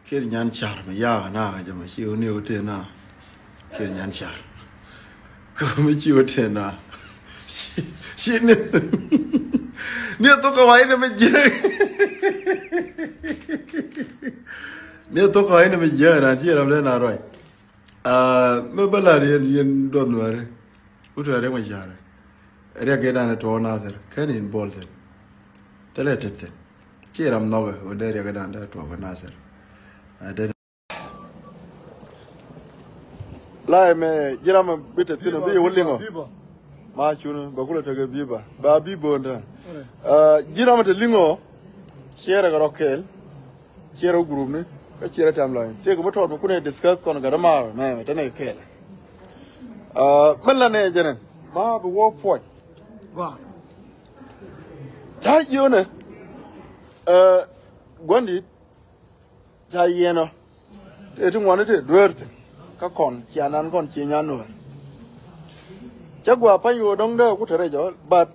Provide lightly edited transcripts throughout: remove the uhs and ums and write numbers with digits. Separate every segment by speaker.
Speaker 1: Kir nyan char me ya na ga jama chi oni ote na. Kir nyan char. Ko me chi ote na. Shi ne. Ne to ka wai ne me je. Ne to ka wai ne me je na ti ram le na roi. Me bala yen don ware. Utu are me jare. Re ga na to na der. Kan in bolten. Teletete. Ti ram no ga o der ga dan da to ga na ser. Lai me jira ma bita tino bi wolingo ma chunu ba kula taga biba ba bibo nda jira ma te lingo share ga rokel share group ne ka share timeline te ko moto ko ne discuss kono ga dama me tane kel malla ne jenen ma bu wo point wa ta yone gondi ta yeno te tu ngone te duerte ka kon kianan kon chi nyanor chagwa pa yo dong da ku tere jo but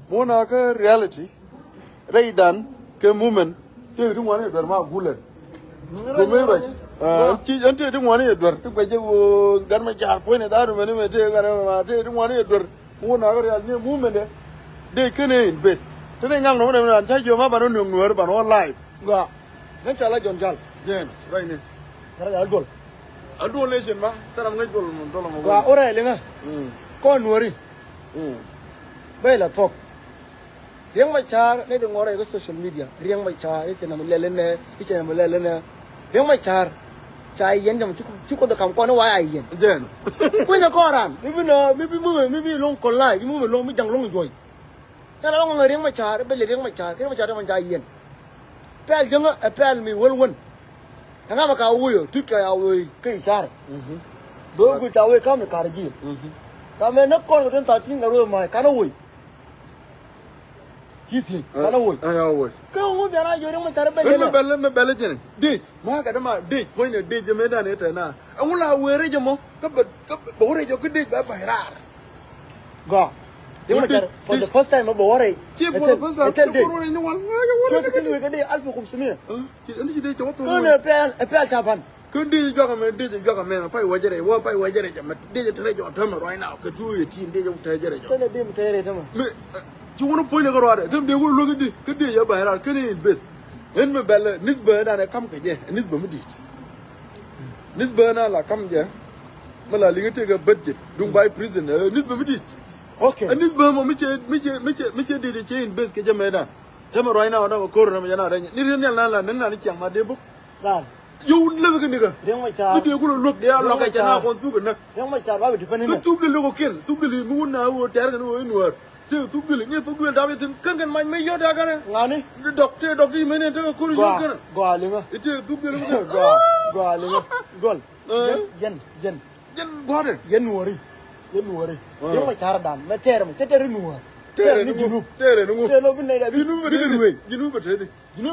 Speaker 1: mona ka reality reidan ke moment te tu ngone dor ma gulen ko me ra chi ante tu ngone dor tu ba je wo gan ma jar po ne da ru me te ga ma te tu ngone dor mona ka real ne moment de kene in best te ne ngang no ne cha yo ma ba no nuor ba no live ga nan chala jon jal jen right ne kara al Adol nation ma taram ngai dol mo dol mo
Speaker 2: wa ora lenga ko nuori bela tok riang mai char ne de ngore ko social media riang mai char ite na lele ne ite na lele ne riang mai char chai yen jam chuko da kam ko no wa ai yen
Speaker 1: jen
Speaker 2: ko na ko ram mi bi long ko lai mi mu long mi jang long joy ta la ngore riang mai char be le riang mai char ke mai char man chai yen pel janga pel mi won Nga ma ka wuyo tutka ya wuyo kai shar do gu ta wuyo kam ka rji ka me na kon den ta tin garo ma ka na wuyo ti ka na wuyo
Speaker 1: ya wuyo
Speaker 2: ka wu bi ra yore ma tar be
Speaker 1: me bele jene de ma ka dama de ko ne de je me da ne ta na an wula were je mo ka ba wore je ku de ba ba rar
Speaker 2: ga for the first time ba wore
Speaker 1: for the first time ko wore ni wal
Speaker 2: to ta kin ga de alfu kum sumi
Speaker 1: ki an ji de to
Speaker 2: ko ne pe ta ban
Speaker 1: ko de jo ga me pa wajere wo pa wajere je ma de je tare jo ta ma right now ka tu ye tin de je ta jere jo
Speaker 2: ko ne de mu tare ta ma
Speaker 1: me ki wono point ga ro da dem de wo lo ga de ka de ya ba rar ka ne bes en me belle nisba da ne kam ka je nisba mu dit nisba na la kam je mala li nga te ga budget dung bay prison nisba mu dit
Speaker 2: okay
Speaker 1: anis ba mo miche de chain base ke jameda tama roina ona ko ro na yana ranya ni ren yalla la nan na ni kyang ma de bu
Speaker 2: la
Speaker 1: yu le ga ni ga
Speaker 2: riang mai char
Speaker 1: ni de ku lo de ya lo ga na ko tu ga na
Speaker 2: riang mai char ba bi dipani ne
Speaker 1: tu de lo ken tu de mu na wo ter ga no no te tu de ni tu de da be tin kan man me yo da ga na
Speaker 2: ngani
Speaker 1: doctor me ne de ko ro yo ga na
Speaker 2: go lenga
Speaker 1: ite tu de lo
Speaker 2: go lenga gol yen
Speaker 1: go de
Speaker 2: yen wori riang mai char dan me tere mo tere nuwa
Speaker 1: tere nu
Speaker 2: tere no bin da bi
Speaker 1: jinu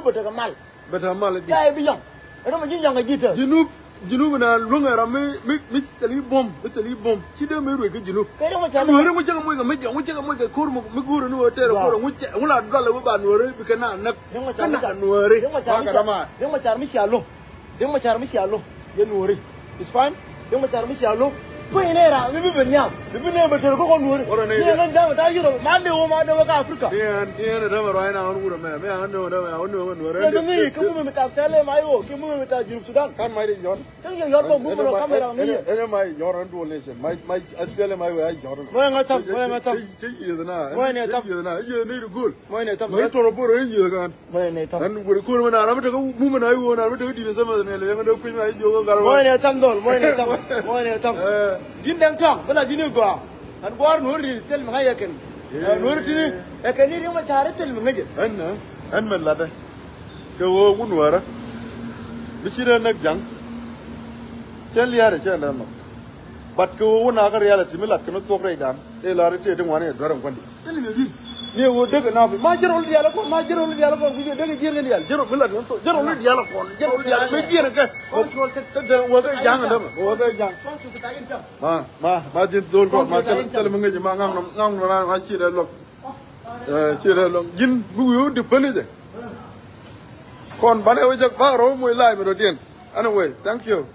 Speaker 2: ba ta mal
Speaker 1: bata mal di
Speaker 2: tai bi yang ero ma jin yang ga jita
Speaker 1: jinu na lunga ra mi tali bom ci de me ruwe ga jinu
Speaker 2: kai ma char
Speaker 1: no re mo jaga mo ga ko mo guru no tere ko mo wala dala ba no re bi kana nak kana no re
Speaker 2: riang ma char mi sialo yen wori it's fine riang ma char mi sialo Pwede ra, bibi benyam, bibi ne betul ko konur. Ni kan jam ta yuro, mande wo ka Afrika.
Speaker 1: Ni da ma roi na on gura me ando da on no re.
Speaker 2: Ni kamu me ta sele mai wo, kamu me ta Junub Sudan.
Speaker 1: Kan mai yor.
Speaker 2: Tang yor mo mu no kamera ni.
Speaker 1: Ene mai yor on do nation. Mai asbele mai wa yor.
Speaker 2: Mo ngatam.
Speaker 1: Ti na.
Speaker 2: Mo ne tam.
Speaker 1: Ye ni gol.
Speaker 2: Mo ne tam.
Speaker 1: Mai to ro boro ye kan.
Speaker 2: Mo ne tam.
Speaker 1: An gura ko na ra mata mu na yi wo na mata di sama ne le ngado ku mai jogo gar.
Speaker 2: Mo ne tam dol, mo ne tam. Jindang tang, bala jini gua. An gua nuri tel mengaja ken. Nuri tini, ken ni dia macam tel mengaja.
Speaker 1: An melada. Kau munwara. Bisira nak jang. Cel liar cel lama. But kau nak reality melat kena tuak redan. Lari tu ada mana dua kundi.
Speaker 2: Tel mengaja.
Speaker 1: Ni wo deg na ma jero li yalla ko bu deg jir ngeen yalla jero melat non to jero li yalla ko me jir ka o ko te wo ga jang da wo ga jang ma jin dol ko ma tel mo ngi ma ngam na ma ci re lok jin bu yu de pele de kon bane o jak ba ro moy lay mi do dien anyway thank you